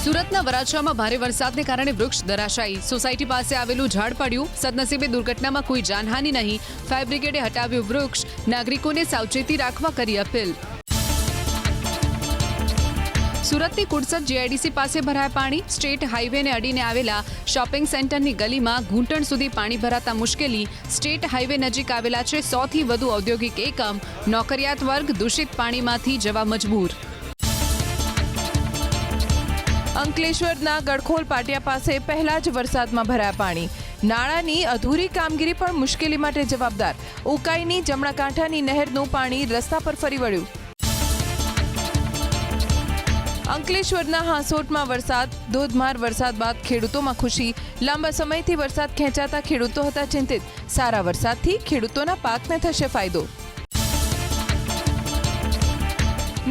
સુરતના વરાછામાં ભારે વરસાદને કારણે વૃક્ષ ધરાશાયી, સોસાયટી પાસે આવેલું ઝાડ પડ્યું. સદનસીબે દુર્ઘટનામાં કોઈ જાનહાનિ નહીં. ફાયર બ્રિગેડે હટાવ્યું વૃક્ષ. નાગરિકોને સાવચેતી રાખવા કરી અપીલ. સુરતની કુડસદ જીઆઈડીસી પાસે ભરાયા પાણી. સ્ટેટ હાઈવેને અડીને આવેલા શોપિંગ સેન્ટરની ગલીમાં ઘૂંટણ સુધી પાણી ભરાતા મુશ્કેલી. સ્ટેટ હાઈવે નજીક આવેલા છે 100થી વધુ ઔદ્યોગિક એકમ. નોકરિયાત વર્ગ દૂષિત પાણીમાંથી જવા મજબૂર. અંકલેશ્વરના ગડખોલ પાટિયા પાસે પહેલા જ વરસાદમાં ભરાયા પાણી. નાળાની અધૂરી કામગીરી પણ મુશ્કેલી માટે જવાબદાર. ઉકાઈની જમણા કાંઠાની નહેરનું પાણી રસ્તા પર ફરી વળ્યું. અંકલેશ્વરના હાંસોટમાં વરસાદ. ધોધમાર વરસાદ બાદ ખેડૂતોમાં ખુશી. લાંબા સમયથી વરસાદ ખેંચાતા ખેડૂતો હતા ચિંતિત. સારા વરસાદથી ખેડૂતોના પાકને થશે ફાયદો.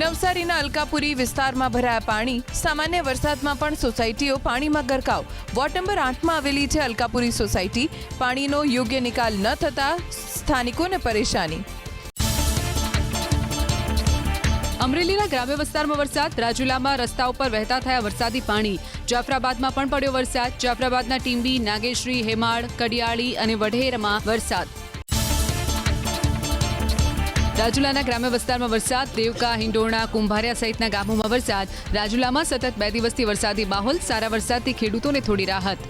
નવસારીના અલકાપુરી વિસ્તારમાં ભરાયા પાણી. સામાન્ય વરસાદમાં પણ સોસાયટીઓ પાણીમાં ગરકાવ. વોર્ડ નંબર 8માં આવેલી છે અલકાપુરી સોસાયટી. પાણીનો યોગ્ય નિકાલ ન થતા સ્થાનિકોને પરેશાની. અમરેલીના ગ્રામ્ય વિસ્તારમાં વરસાદ. રાજુલામાં રસ્તા ઉપર વહેતા થયા વરસાદી પાણી. જાફરાબાદમાં પણ પડ્યો વરસાદ. જાફરાબાદના ટીંબી, નાગેશ્રી, હેમાળ, કડિયાળી અને વઢેરમાં વરસાદ. રાજુલાના ગ્રામ્ય વિસ્તારમાં વરસાદ. દેવકા, હિંડોરણા, કુંભારિયા સહિતના ગામોમાં વરસાદ. રાજુલામાં સતત 2 દિવસથી વરસાદી માહોલ. સારા વરસાદથી ખેડૂતોને થોડી રાહત.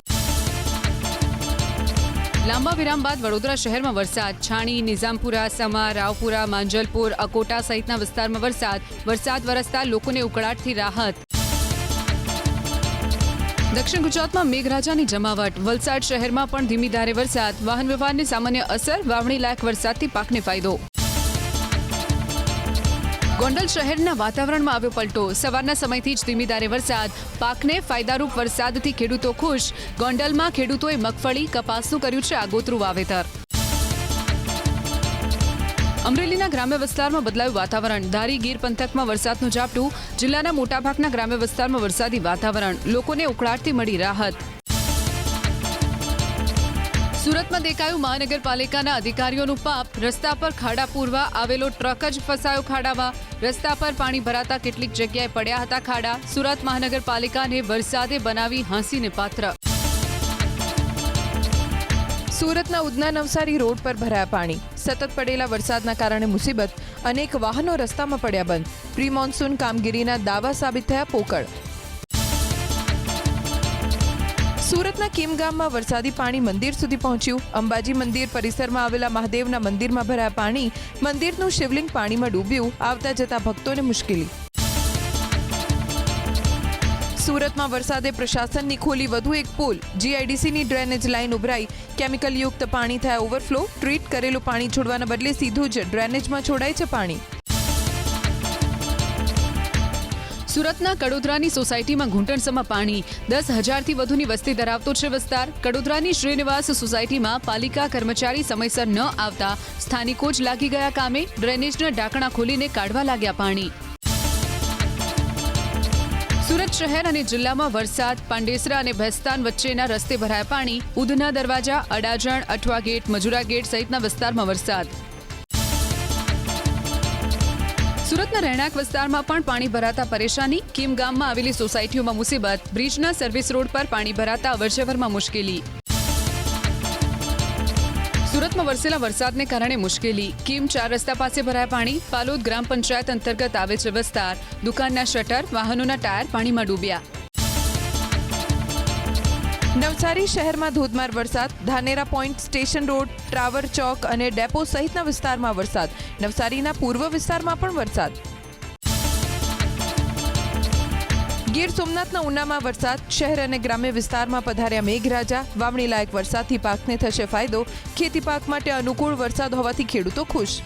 લાંબા વિરામ બાદ વડોદરા શહેરમાં વરસાદ. છાણી, નિઝામપુરા, સમા, રાવપુરા, માંજલપુર, અકોટા સહિતના વિસ્તારમાં વરસાદ. વરસાદ વરસતા લોકોને ઉકળાટથી રાહત. દક્ષિણ ગુજરાતમાં મેઘરાજાની જમાવટ. વલસાડ શહેરમાં પણ ધીમી ધારે વરસાદ. વાહન વ્યવહારની સામાન્ય અસર. વાવણી લાયક વરસાદથી પાકને ફાયદો. ગોંડલ શહેરના વાતાવરણમાં આવ્યો પલટો. સવારના સમયથી જ ધીમી ધારે વરસાદ. પાકને ફાયદારૂપ વરસાદથી ખેડૂતો ખુશ. ગોંડલમાં ખેડૂતોએ મગફળી, કપાસનું કર્યું છે આગોતરું વાવેતર. અમરેલીના ગ્રામ્ય વિસ્તારમાં બદલાયું વાતાવરણ. ધારી ગીર પંથકમાં વરસાદનું ઝાપટું. જિલ્લાના મોટાભાગના ગ્રામ્ય વિસ્તારમાં વરસાદી વાતાવરણ. લોકોને ઉકળાટથી મળી રાહત. સુરતમાં દેખાયું મહાનગરપાલિકાના અધિકારીઓનું પાપ. રસ્તા પર ખાડા પૂરવા આવેલો ટ્રક જ ફસાયો ખાડામાં. રસ્તા પર પાણી ભરાતા કેટલીક જગ્યાએ પડ્યા હતા ખાડા. સુરત મહાનગરપાલિકાને વરસાદે બનાવી હાંસીને પાત્ર. સુરતના ઉધના નવસારી રોડ પર ભરાયા પાણી. સતત પડેલા વરસાદના કારણે મુસીબત. અનેક વાહનો રસ્તામાં પડ્યા બંધ. પ્રી મોન્સૂન કામગીરીના દાવા સાબિત થયા પોકળ. સુરતના કીમ ગામમાં વરસાદી પાણી મંદિર સુધી પહોંચ્યું. અંબાજી મંદિર પરિસરમાં આવેલા મહાદેવના મંદિરમાં ભરાયા પાણી. મંદિરનું શિવલિંગ પાણીમાં ડૂબ્યું. આવતા જતા ભક્તોને મુશ્કેલી. સુરતમાં વરસાદે પ્રશાસનની ખોલી વધુ એક પુલ. જીઆઈડીસીની ડ્રેનેજ લાઇન ઉભરાઈ. કેમિકલયુક્ત પાણી થયા ઓવરફ્લો. ટ્રીટ કરેલું પાણી છોડવાના બદલે સીધું જ ડ્રેનેજમાં છોડાય છે પાણી. સુરતના કડોદરાની સોસાયટીમાં ઘૂંટણસમાં પાણી. 10,000થી વધુની વસ્તી ધરાવતો છે વિસ્તાર. કડોદરાની શ્રીનિવાસ સોસાયટીમાં પાલિકા કર્મચારી સમયસર ન આવતા સ્થાનિકો જ લાગી ગયા કામે. ડ્રેનેજના ઢાંકણા ખોલીને કાઢવા લાગ્યા પાણી. સુરત શહેર અને જિલ્લામાં વરસાદ. પાંડેસરા અને ભેસ્તાન વચ્ચેના રસ્તે ભરાયા પાણી. ઉધના દરવાજા, અડાજણ, અઠવા ગેટ, મજુરા ગેટ સહિતના વિસ્તારમાં વરસાદ. સુરતના રહેણાંક વિસ્તારમાં પણ પાણી ભરાતા પરેશાની. કીમ ગામમાં આવેલી સોસાયટીઓમાં મુસીબત. બ્રિજના સર્વિસ રોડ પર પાણી ભરાતા અવરજવરમાં મુશ્કેલી. સુરતમાં વરસેલા વરસાદને કારણે મુશ્કેલી. કીમ 4 રસ્તા પાસે ભરાયા પાણી. પાલોદ ગ્રામ પંચાયત અંતર્ગત આવે છે વિસ્તાર. દુકાનના શટર, વાહનોના ટાયર પાણીમાં ડૂબ્યા. નવસારી શહેરમાં ધોધમાર વરસાદ. ધાનેરા પોઈન્ટ, સ્ટેશન રોડ, ટ્રાવર ચોક અને ડેપો સહિતના વિસ્તારમાં વરસાદ. નવસારીના પૂર્વ વિસ્તારમાં પણ વરસાદ. ગીર સોમનાથના ઉનામાં વરસાદ. શહેર અને ગ્રામ્ય વિસ્તારમાં પધાર્યા મેઘરાજા. વાવણી લાયક વરસાદથી પાકને થશે ફાયદો. ખેતી પાક માટે અનુકૂળ વરસાદ હોવાથી ખેડૂતો ખુશ.